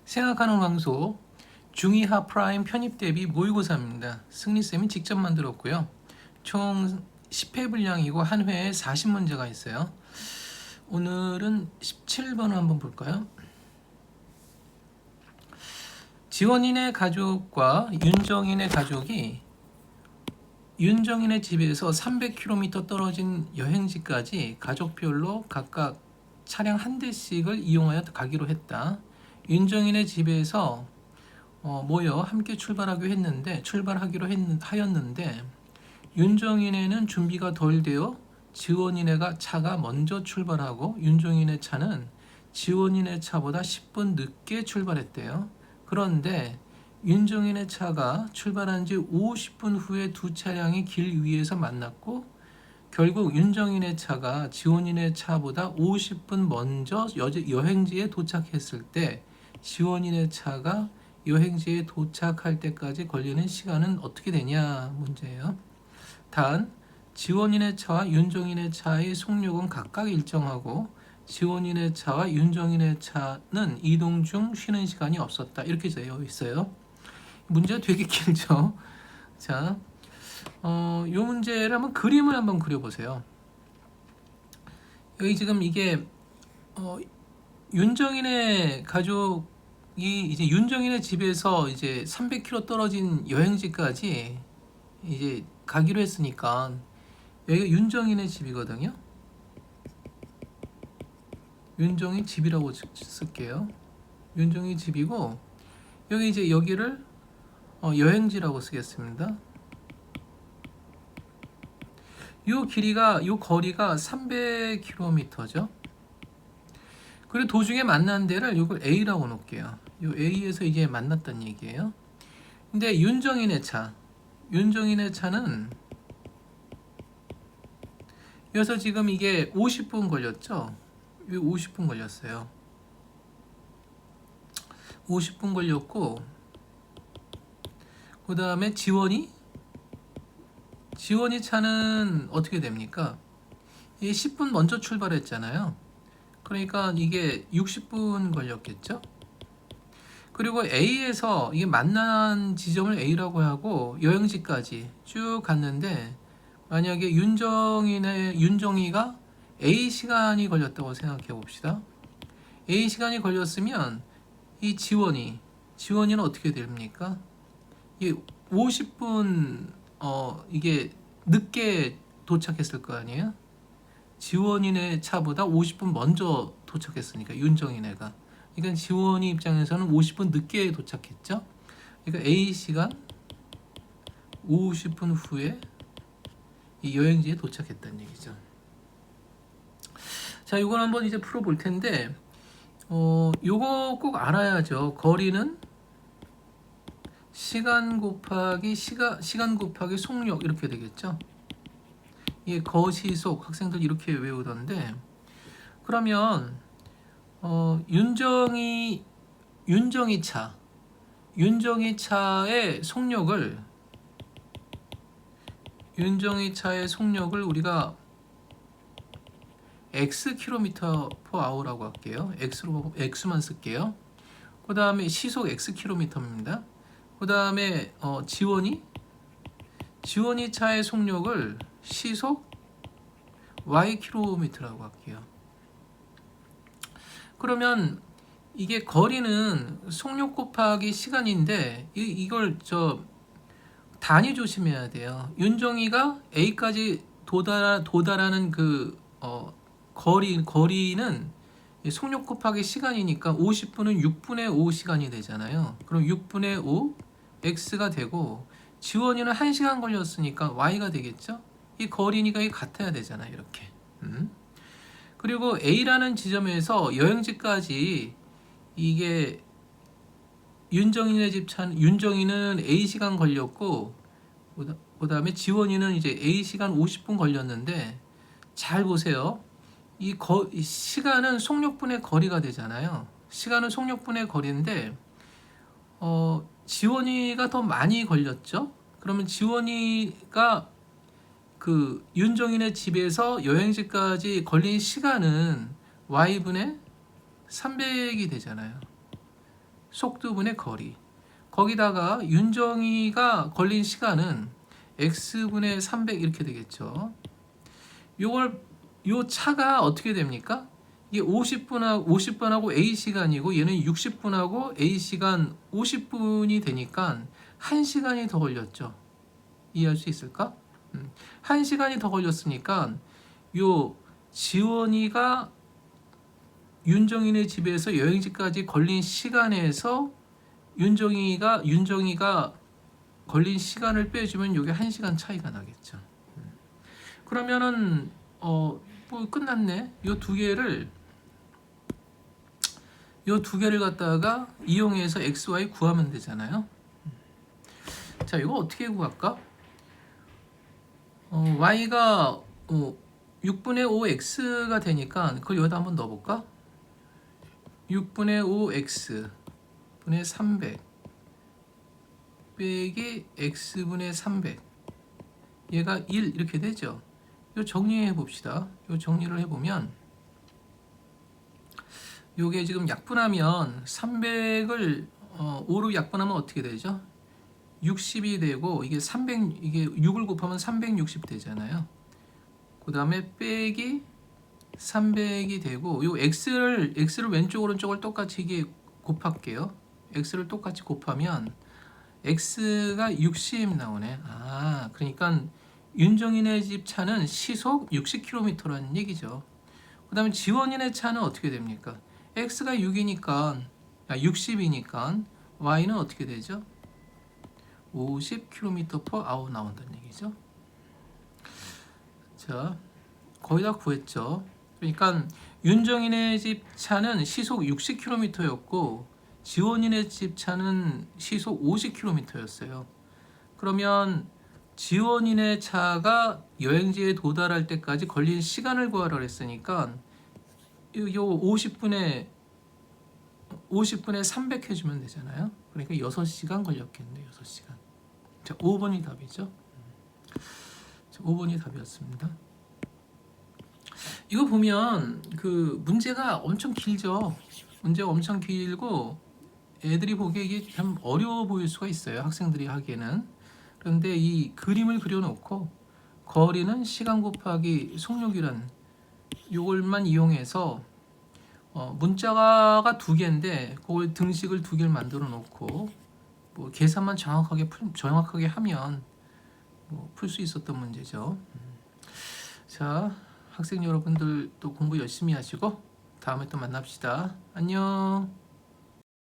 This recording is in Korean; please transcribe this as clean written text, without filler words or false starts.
생각하는 황소 중2하 프라임 편입 대비 모의고사입니다. 승리쌤이 직접 만들었고요. 총 10회 분량이고 한 회에 40문제가 있어요. 오늘은 17번을 한번 볼까요? 지원인의 가족과 윤정인의 가족이 윤정인의 집에서 300km 떨어진 여행지까지 가족별로 각각 차량 한 대씩을 이용하여 가기로 했다. 윤정인의 집에서 모여 함께 출발하기로 하였는데 윤정인에는 준비가 덜 되어 지원인의 차가 먼저 출발하고 윤정인의 차는 지원인의 차보다 10분 늦게 출발했대요. 그런데 윤정인의 차가 출발한 지 50분 후에 두 차량이 길 위에서 만났고 결국 윤정인의 차가 지원인의 차보다 50분 먼저 여행지에 도착했을 때 지원인의 차가 여행지에 도착할 때까지 걸리는 시간은 어떻게 되냐 문제예요. 단 지원인의 차와 윤정인의 차의 속력은 각각 일정하고 지원인의 차와 윤정인의 차는 이동 중 쉬는 시간이 없었다. 이렇게 되어 있어요. 문제가 되게 길죠. 자, 이 문제를 한번 그림을 한번 그려보세요. 여기 지금 이게 윤정인의 가족이 이제 윤정인의 집에서 이제 300km 떨어진 여행지까지 이제 가기로 했으니까 여기가 윤정인의 집이거든요. 윤정인 집이라고 쓸게요. 윤정인 집이고 여기 이제 여기를 여행지라고 쓰겠습니다. 요 거리가 300km죠. 그리고 도중에 만난 데를 이걸 A라고 놓을게요. 요 A에서 이게 만났다는 얘기예요. 근데 윤정인의 차는 여기서 지금 이게 50분 걸렸죠. 50분 걸렸어요. 50분 걸렸고 그 다음에 지원이 차는 어떻게 됩니까? 이 10분 먼저 출발했잖아요. 그러니까 이게 60분 걸렸겠죠? 그리고 A에서 이게 만난 지점을 A라고 하고 여행지까지 쭉 갔는데 만약에 윤정이가 A 시간이 걸렸다고 생각해 봅시다. A 시간이 걸렸으면 이 지원이는 어떻게 됩니까? 이 50분 이게 늦게 도착했을 거 아니에요? 지원인의 차보다 50분 먼저 도착했으니까 윤정인애가. 그러니까 지원이 입장에서는 50분 늦게 도착했죠. 그러니까 A 시간 50분 후에 이 여행지에 도착했다는 얘기죠. 자, 이걸 한번 이제 풀어볼 텐데, 요거 꼭 알아야죠. 거리는 시간 곱하기 속력 이렇게 되겠죠. 이게 거시속 학생들 이렇게 외우던데, 그러면 윤정이 차의 속력을 우리가 x km/h라고 할게요. x만 쓸게요. 그 다음에 시속 x km입니다. 그 다음에 지원이 차의 속력을 시속 y km라고 할게요. 그러면 이게 거리는 속력 곱하기 시간인데 이걸 단위 조심해야 돼요. 윤정이가 A까지 도달하는 그 거리는 속력 곱하기 시간이니까 50분은 6분의 5 시간이 되잖아요. 그럼 6분의 5 x가 되고 지원이는 1시간 걸렸으니까 y가 되겠죠. 이 거리니까 이게 같아야 되잖아요. 이렇게. 그리고 A라는 지점에서 여행지까지 이게 윤정이는 A 시간 걸렸고 그 다음에 지원이는 이제 A 시간 50분 걸렸는데 잘 보세요. 이 시간은 속력분의 거리가 되잖아요. 시간은 속력분의 거리인데 지원이가 더 많이 걸렸죠. 그러면 지원이가 그 윤정인의 집에서 여행지까지 걸린 시간은 y분의 300이 되잖아요. 속도분의 거리. 거기다가 윤정이가 걸린 시간은 x분의 300 이렇게 되겠죠. 요 차가 어떻게 됩니까? 이게 50분하고 A 시간이고 얘는 60분하고 A 시간 50분이 되니까 1시간이 더 걸렸죠. 이해할 수 있을까? 1시간이 더 걸렸으니까 요 지원이가 윤정이네 집에서 여행지까지 걸린 시간에서 윤정이가 걸린 시간을 빼주면 이게 1시간 차이가 나겠죠. 그러면은 뭐 끝났네. 요 두 개를 갖다가 이용해서 XY 구하면 되잖아요. 자, 이거 어떻게 구할까? Y가 6분의 5X가 되니까 그걸 여기다 한번 넣어볼까? 6분의 5X 분의 300 빼기 X분의 300 얘가 1 이렇게 되죠. 요 정리해 봅시다. 요 정리를 해보면 요게 지금 약분하면 300을 5로 약분하면 어떻게 되죠? 60이 되고 이게 6을 곱하면 360 되잖아요. 그 다음에 빼기 300이 되고 요 x를 왼쪽 오른쪽을 똑같이 이게 곱할게요. x를 똑같이 곱하면 x가 60 나오네. 그러니까 윤정인의 집 차는 시속 60km라는 얘기죠. 그 다음에 지원인의 차는 어떻게 됩니까? x가 60이니까 y는 어떻게 되죠? 50km/h 나온다는 얘기죠. 자, 거의 다 구했죠. 그러니까 윤정인의 집 차는 시속 60km였고 지원인의 집 차는 시속 50km였어요. 그러면 지원인의 차가 여행지에 도달할 때까지 걸린 시간을 구하라 그랬으니까 요 50분에 300 해주면 되잖아요. 그러니까 6시간 걸렸겠네요. 6시간. 자, 5번이 답이죠. 자, 5번이 답이었습니다. 이거 보면 그 문제가 엄청 길죠. 문제가 엄청 길고 애들이 보기에 이게 참 어려워 보일 수가 있어요. 학생들이 하기에는. 그런데 이 그림을 그려놓고 거리는 시간 곱하기 속력이란 요걸만 이용해서 문자가 두 개인데 그걸 등식을 두 개를 만들어 놓고 뭐 계산만 정확하게 하면 뭐 풀 수 있었던 문제죠. 자, 학생 여러분들 또 공부 열심히 하시고 다음에 또 만납시다. 안녕.